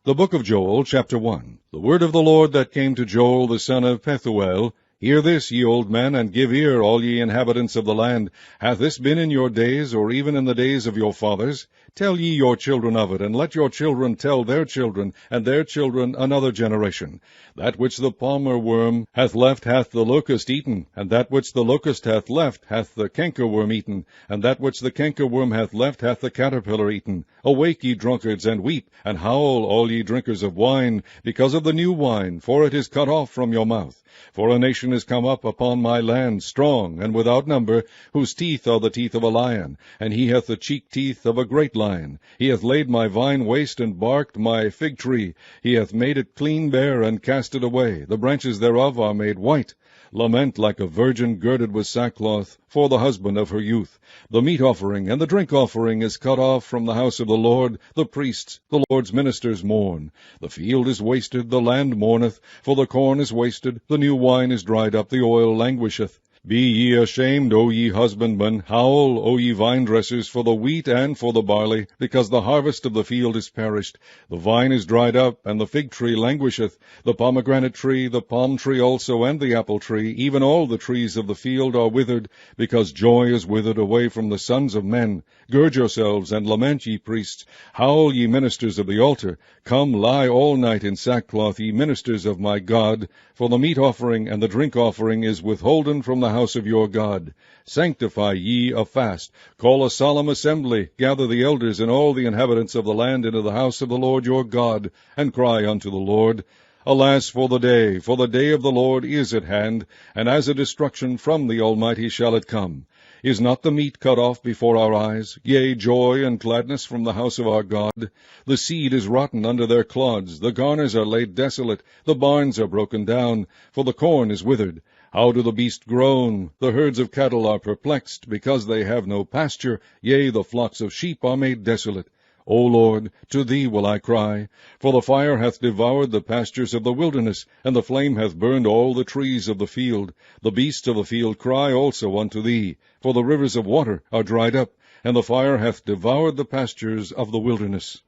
The book of Joel, chapter 1. The word of the Lord that came to Joel the son of Pethuel. Hear this, ye old men, and give ear, all ye inhabitants of the land. Hath this been in your days, or even in the days of your fathers? Tell ye your children of it, and let your children tell their children, and their children another generation. That which the palmer worm hath left hath the locust eaten, and that which the locust hath left hath the cankerworm eaten, and that which the cankerworm hath left hath the caterpillar eaten. Awake, ye drunkards, and weep, and howl, all ye drinkers of wine, because of the new wine, for it is cut off from your mouth. For a nation is come up upon my land, strong, and without number, whose teeth are the teeth of a lion, and he hath the cheek teeth of a great lion. He hath laid my vine waste, and barked my fig tree. He hath made it clean bare, and cast it away. The branches thereof are made white. Lament like a virgin girded with sackcloth for the husband of her youth. The meat offering and the drink offering is cut off from the house of the Lord. The priests, the Lord's ministers, mourn. The field is wasted, the land mourneth, for the corn is wasted, the new wine is dried up, the oil languisheth. Be ye ashamed, O ye husbandmen, howl, O ye vine-dressers, for the wheat and for the barley, because the harvest of the field is perished. The vine is dried up, and the fig tree languisheth, the pomegranate tree, the palm tree also, and the apple tree, even all the trees of the field are withered, because joy is withered away from the sons of men. Gird yourselves, and lament, ye priests. Howl, ye ministers of the altar. Come, lie all night in sackcloth, ye ministers of my God, for the meat offering and the drink offering is withholden from the house of your God. Sanctify ye a fast. Call a solemn assembly. Gather the elders and all the inhabitants of the land into the house of the Lord your God, and cry unto the Lord. Alas for the day of the Lord is at hand, and as a destruction from the Almighty shall it come. Is not the meat cut off before our eyes? Yea, joy and gladness from the house of our God. The seed is rotten under their clods, the garners are laid desolate, the barns are broken down, for the corn is withered. How do the beasts groan? The herds of cattle are perplexed, because they have no pasture. Yea, the flocks of sheep are made desolate. O Lord, to thee will I cry, for the fire hath devoured the pastures of the wilderness, and the flame hath burned all the trees of the field. The beasts of the field cry also unto thee, for the rivers of water are dried up, and the fire hath devoured the pastures of the wilderness.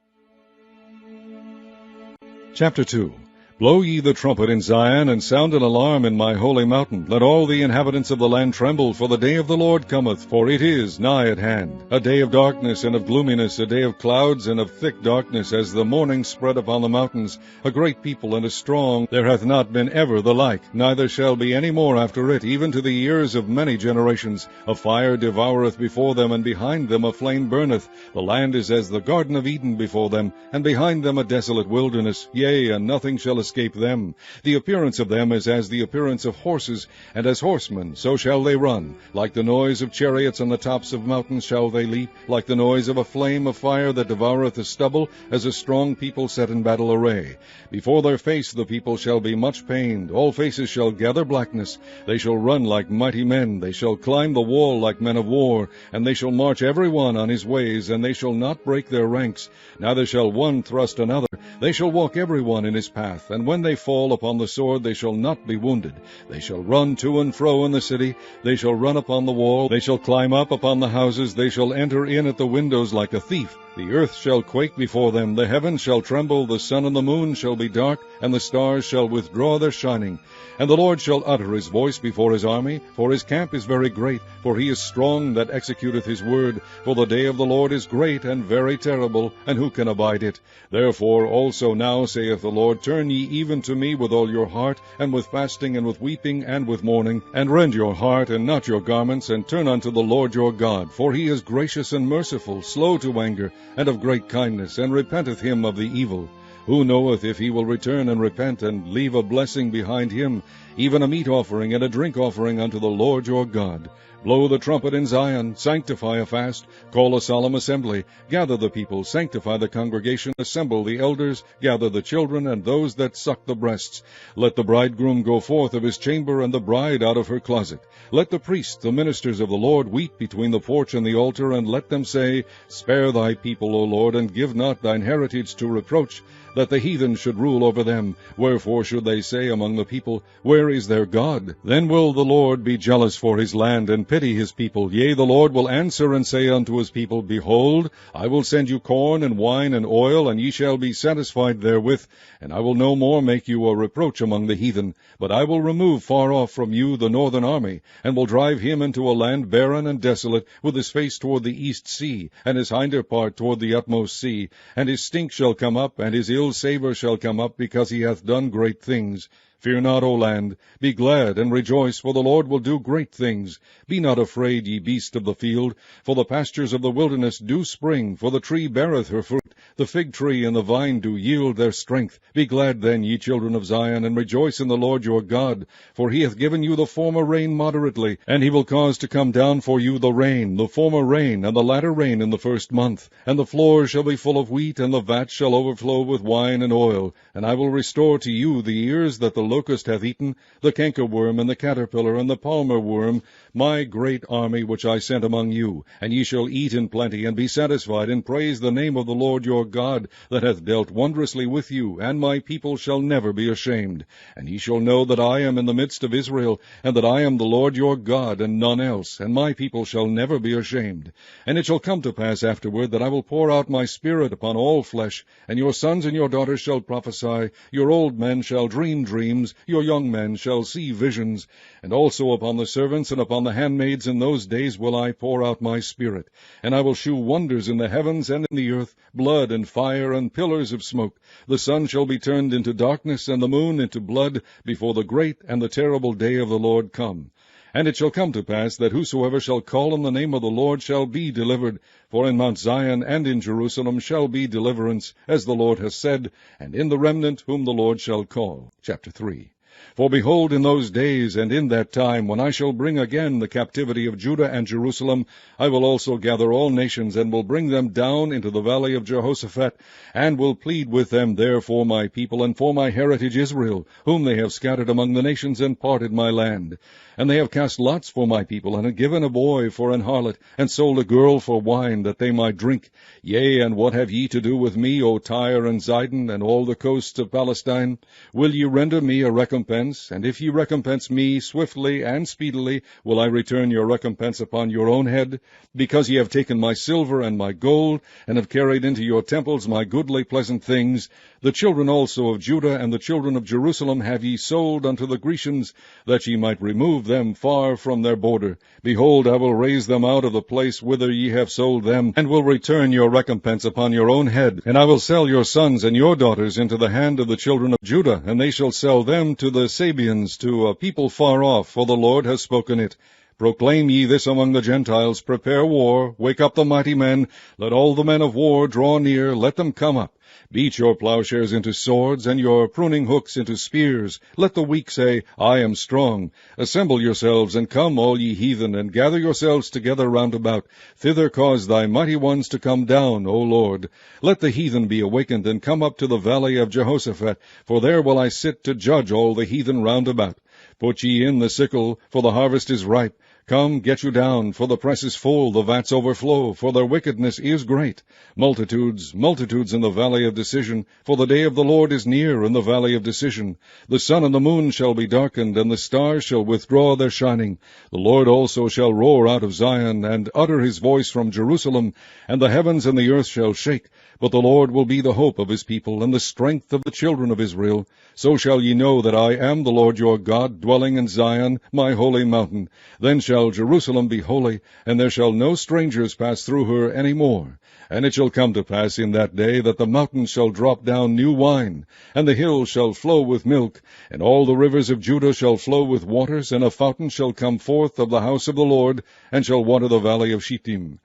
Chapter 2. Blow ye the trumpet in Zion, and sound an alarm in my holy mountain. Let all the inhabitants of the land tremble, for the day of the Lord cometh, for it is nigh at hand. A day of darkness and of gloominess, a day of clouds and of thick darkness, as the morning spread upon the mountains. A great people and a strong, there hath not been ever the like, neither shall be any more after it, even to the years of many generations. A fire devoureth before them, and behind them a flame burneth. The land is as the Garden of Eden before them, and behind them a desolate wilderness. Yea, and nothing shall escape them. The appearance of them is as the appearance of horses, and as horsemen so shall they run. Like the noise of chariots on the tops of mountains shall they leap, like the noise of a flame of fire that devoureth the stubble, as a strong people set in battle array. Before their face the people shall be much pained, all faces shall gather blackness. They shall run like mighty men, they shall climb the wall like men of war, and they shall march every one on his ways, and they shall not break their ranks, neither shall one thrust another. They shall walk every one in his path, and when they fall upon the sword they shall not be wounded. They shall run to and fro in the city, they shall run upon the wall, they shall climb up upon the houses, they shall enter in at the windows like a thief. The earth shall quake before them, the heavens shall tremble, the sun and the moon shall be dark, and the stars shall withdraw their shining. And the Lord shall utter his voice before his army, for his camp is very great, for he is strong that executeth his word. For the day of the Lord is great and very terrible, and who can abide it? Therefore also now, saith the Lord, turn ye even to me with all your heart, and with fasting, and with weeping, and with mourning, and rend your heart, and not your garments, and turn unto the Lord your God. For he is gracious and merciful, slow to anger, and of great kindness, and repenteth him of the evil. Who knoweth if he will return and repent, and leave a blessing behind him, even a meat offering and a drink offering unto the Lord your God? Blow the trumpet in Zion, sanctify a fast, call a solemn assembly, gather the people, sanctify the congregation, assemble the elders, gather the children and those that suck the breasts. Let the bridegroom go forth of his chamber, and the bride out of her closet. Let the priests, the ministers of the Lord, weep between the porch and the altar, and let them say, Spare thy people, O Lord, and give not thine heritage to reproach, that the heathen should rule over them. Wherefore should they say among the people, Where where is their God? Then will the Lord be jealous for his land, and pity his people. Yea, the Lord will answer and say unto his people, Behold, I will send you corn and wine and oil, and ye shall be satisfied therewith, and I will no more make you a reproach among the heathen. But I will remove far off from you the northern army, and will drive him into a land barren and desolate, with his face toward the east sea, and his hinder part toward the utmost sea. And his stink shall come up, and his ill savour shall come up, because he hath done great things. Fear not, O land, be glad and rejoice, for the Lord will do great things. Be not afraid, ye beasts of the field, for the pastures of the wilderness do spring, for the tree beareth her fruit, the fig tree and the vine do yield their strength. Be glad then, ye children of Zion, and rejoice in the Lord your God, for he hath given you the former rain moderately, and he will cause to come down for you the rain, the former rain, and the latter rain in the first month. And the floors shall be full of wheat, and the vats shall overflow with wine and oil. And I will restore to you the ears that the locust hath eaten, the cankerworm, and the caterpillar, and the palmer worm, my great army which I sent among you. And ye shall eat in plenty, and be satisfied, and praise the name of the Lord your God, that hath dealt wondrously with you, and my people shall never be ashamed. And ye shall know that I am in the midst of Israel, and that I am the Lord your God, and none else, and my people shall never be ashamed. And it shall come to pass afterward that I will pour out my Spirit upon all flesh, and your sons and your daughters shall prophesy, your old men shall dream dreams, your young men shall see visions. And also upon the servants and upon the handmaids in those days will I pour out my Spirit. And I will shew wonders in the heavens and in the earth, blood and fire and pillars of smoke. The sun shall be turned into darkness, and the moon into blood, before the great and the terrible day of the Lord come. And it shall come to pass that whosoever shall call on the name of the Lord shall be delivered. For in Mount Zion and in Jerusalem shall be deliverance, as the Lord has said, and in the remnant whom the Lord shall call. Chapter 3. For behold, in those days and in that time, when I shall bring again the captivity of Judah and Jerusalem, I will also gather all nations, and will bring them down into the valley of Jehoshaphat, and will plead with them there for my people, and for my heritage Israel, whom they have scattered among the nations, and parted my land. And they have cast lots for my people, and have given a boy for an harlot, and sold a girl for wine, that they might drink. Yea, and what have ye to do with me, O Tyre and Zidon, and all the coasts of Palestine? Will ye render me a recompense? And if ye recompense me swiftly and speedily, will I return your recompense upon your own head? Because ye have taken my silver and my gold, and have carried into your temples my goodly pleasant things. The children also of Judah and the children of Jerusalem have ye sold unto the Grecians, that ye might remove them far from their border. Behold, I will raise them out of the place whither ye have sold them, and will return your recompense upon your own head. And I will sell your sons and your daughters into the hand of the children of Judah, and they shall sell them to the Sabeans, to a people far off, for the Lord has spoken it. Proclaim ye this among the Gentiles, prepare war, wake up the mighty men, let all the men of war draw near, let them come up. Beat your plowshares into swords, and your pruning hooks into spears. Let the weak say, I am strong. Assemble yourselves, and come, all ye heathen, and gather yourselves together round about. Thither cause thy mighty ones to come down, O Lord. Let the heathen be awakened, and come up to the valley of Jehoshaphat, for there will I sit to judge all the heathen round about. Put ye in the sickle, for the harvest is ripe. Come, get you down, for the press is full, the vats overflow, for their wickedness is great. Multitudes, multitudes in the valley of decision, for the day of the Lord is near in the valley of decision. The sun and the moon shall be darkened, and the stars shall withdraw their shining. The Lord also shall roar out of Zion, and utter his voice from Jerusalem, and the heavens and the earth shall shake. But the Lord will be the hope of his people, and the strength of the children of Israel. So shall ye know that I am the Lord your God, dwelling in Zion, my holy mountain. Then shall Jerusalem be holy, and there shall no strangers pass through her any more. And it shall come to pass in that day that the mountains shall drop down new wine, and the hills shall flow with milk, and all the rivers of Judah shall flow with waters, and a fountain shall come forth of the house of the Lord, and shall water the valley of Shittim.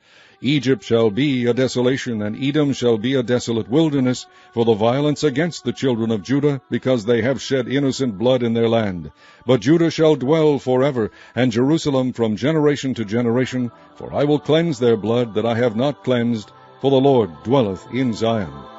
Egypt shall be a desolation, and Edom shall be a desolate wilderness, for the violence against the children of Judah, because they have shed innocent blood in their land. But Judah shall dwell forever, and Jerusalem from generation to generation, for I will cleanse their blood that I have not cleansed, for the Lord dwelleth in Zion.